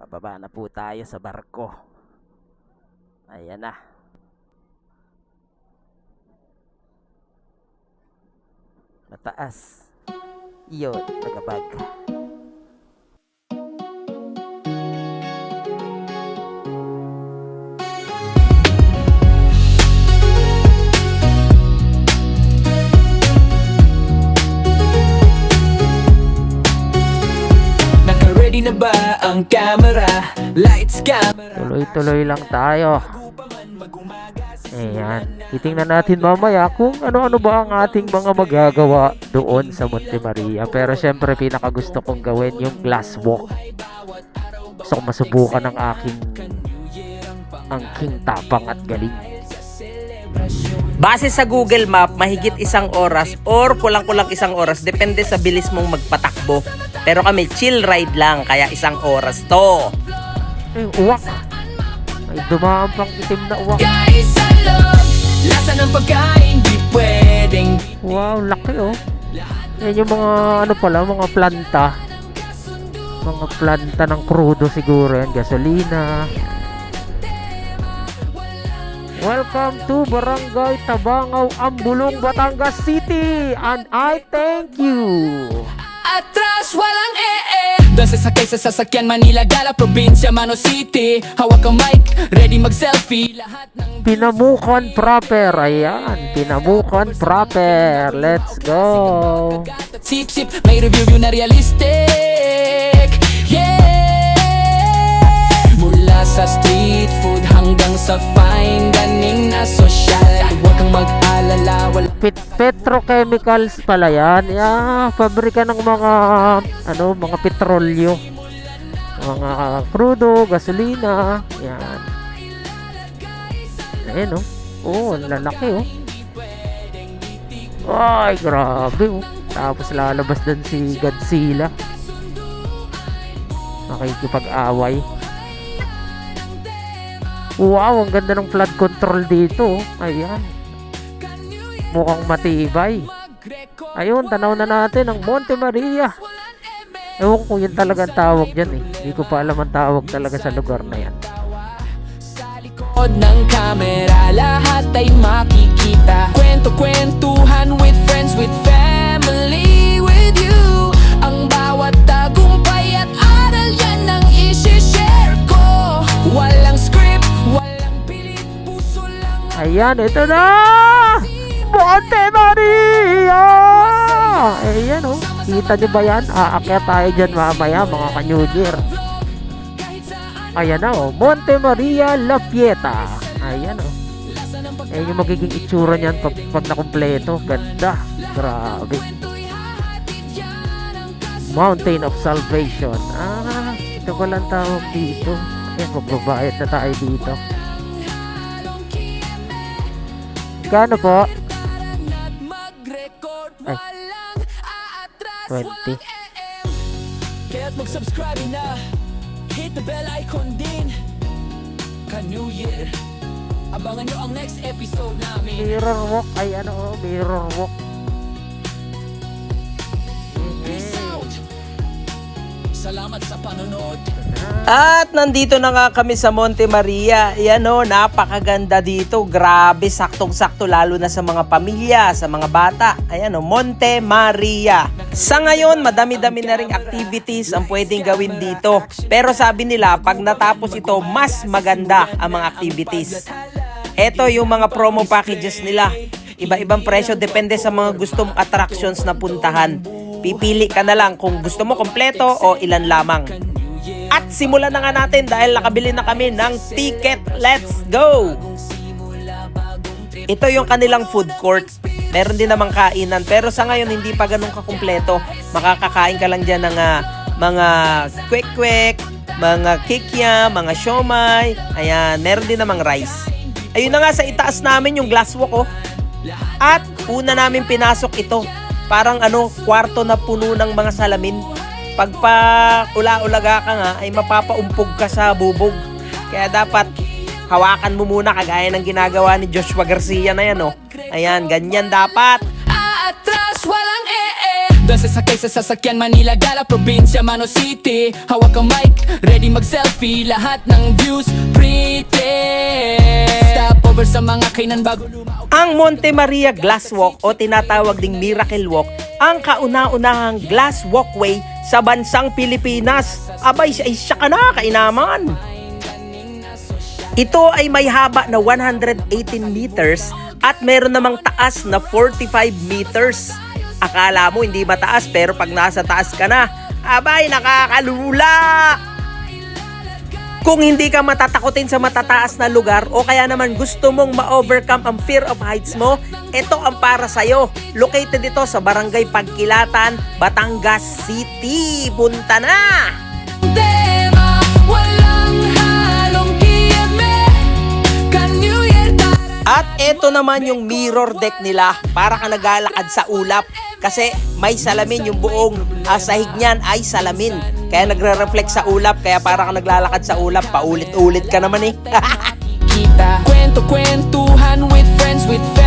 Pababa na po tayo sa barko. Ayan na. Mataas. Iyon, nagabag. Naka-ready na ba ang camera? Lights, camera. Tuloy-tuloy lang tayo. Ayan. Titingnan natin mamaya kung ano-ano ba ang ating mga magagawa doon sa Monte Maria. Pero syempre, pinakagusto kong gawin yung glass walk. Gusto kong masubukan ng aking tapang at galing. Base sa Google Map, mahigit 1 oras or kulang-kulang 1 oras. Depende sa bilis mong magpatakbo. Pero kami, chill ride lang. Kaya 1 oras to. Uwak. Ay, dumaan pang itim na uwak. Guys, sa loob, lasa ng pagkain, di pwedeng. Wow, laki oh. Yan yung mga ano pala, mga planta. Mga planta ng crudo siguro yan. Gasolina. Welcome to Barangay Tabangaw, Ambulong, Batangas City. And I thank you. Atras, walang Doon sa sakay sa sasakyan, Manila, Gala, Probinsya, Mano City. Hawak ang mic, ready mag-selfie. Lahat ng Pinamukan proper. Ayan, Pinamukan proper. Let's go. sip-sip, may review na realistic. Yeah! Mula sa street food hanggang sa fine dining na social. Huwag kang mag-alala, wala Petrochemicals pala yan. Pabrika ng mga mga petrolyo. Mga crudo, gasolina. Yan. Ayan oh. Oh, ang lalaki oh. Ay, grabe oh. Tapos lalabas din si Godzilla. Makikipag-away. Wow, ang ganda ng flood control dito oh. Ayan. Mukhang matibay. Ayun, tanaw na natin ang Monte Maria. Ewan ko yun talaga ang tawag dyan eh. Hindi ko pa alam ang tawag talaga sa lugar na yan. sa likod ng camera, lahat ay makikita. Kwento-kwentuhan with friends, with family, with you. Ang bawat tagumpay at aral yan ang isi-share ko. Walang script, walang pilit, puso lang ang Ayan, ito na! Monte Maria! Ayan oh. Kita niyo ba yan? Aakyat tayo dyan mamaya mga ka-New Year. Ayan na oh. Monte Maria La Pieta. Ayan oh. Ayan yung magiging itsura niyan pag nakumpleto. Ganda. Grabe. Mountain of Salvation. Ito ko lang tawag dito. Ayan, magbabayad na tayo dito. Kano po? Ay, 20. Kaya't mag-subscribe na, hit the bell icon din. Ka-New Year, abangan nyo ang next episode namin. Mirror walk. Ay ano oh, mirror walk. Peace out. Salamat sa panonood. At nandito na nga kami sa Monte Maria. Yan o, napakaganda dito. Grabe, saktong-sakto lalo na sa mga pamilya, sa mga bata. Ayan o, Monte Maria. Sa ngayon, madami-dami na ring activities ang pwedeng gawin dito. Pero sabi nila, pag natapos ito, mas maganda ang mga activities. Ito yung mga promo packages nila. Iba-ibang presyo, depende sa mga gustong attractions na puntahan. Pipili ka na lang kung gusto mo kompleto o ilan lamang. At simulan na nga natin dahil nakabili na kami ng ticket. Let's go! Ito yung kanilang food court. Meron din namang kainan pero sa ngayon hindi pa ganun kakumpleto. Makakakain ka lang dyan ng mga kwek-kwek, mga kikya, mga siomay. Ayan, meron din namang rice. Ayun na nga sa itaas namin yung glass walk oh. At una namin pinasok ito. Parang kwarto na puno ng mga salamin. Pagpa ula-ulaga ka nga ay mapapaumpog ka sa bubog. Kaya dapat hawakan mo muna kagaya ng ginagawa ni Joshua Garcia na yan oh. Ayan, ganyan dapat. Atras, walang Doon sa sakay sa sasakyan, Manila, Gala, probinsya, Mano City. Hawak ang mic, ready mag-selfie. Lahat ng views, pretty. Stopover sa mga kainan bago lumaog. Ang Monte Maria Glass Walk o tinatawag ding Miracle Walk, ang kauna-unahang glass walkway sa bansang Pilipinas. Abay, siya ka na, kainaman. Ito ay may haba na 118 meters at meron namang taas na 45 meters. Akala mo hindi mataas pero pag nasa taas ka na, abay, nakakalula! Kung hindi ka matatakotin sa matataas na lugar o kaya naman gusto mong ma-overcome ang fear of heights mo, ito ang para sa'yo. Located ito sa Barangay Pagkilatan, Batangas City. Punta na! Tema, walang halong kiyeme. Kanyu yerda. At ito naman yung mirror deck nila para ka naglalakad sa ulap. Kasi may salamin yung buong sahig niyan ay salamin. Kaya nagre-reflect sa ulap. Kaya para ka naglalakad sa ulap, paulit-ulit ka naman eh. Kita kwento-kwentuhan with friends, with family.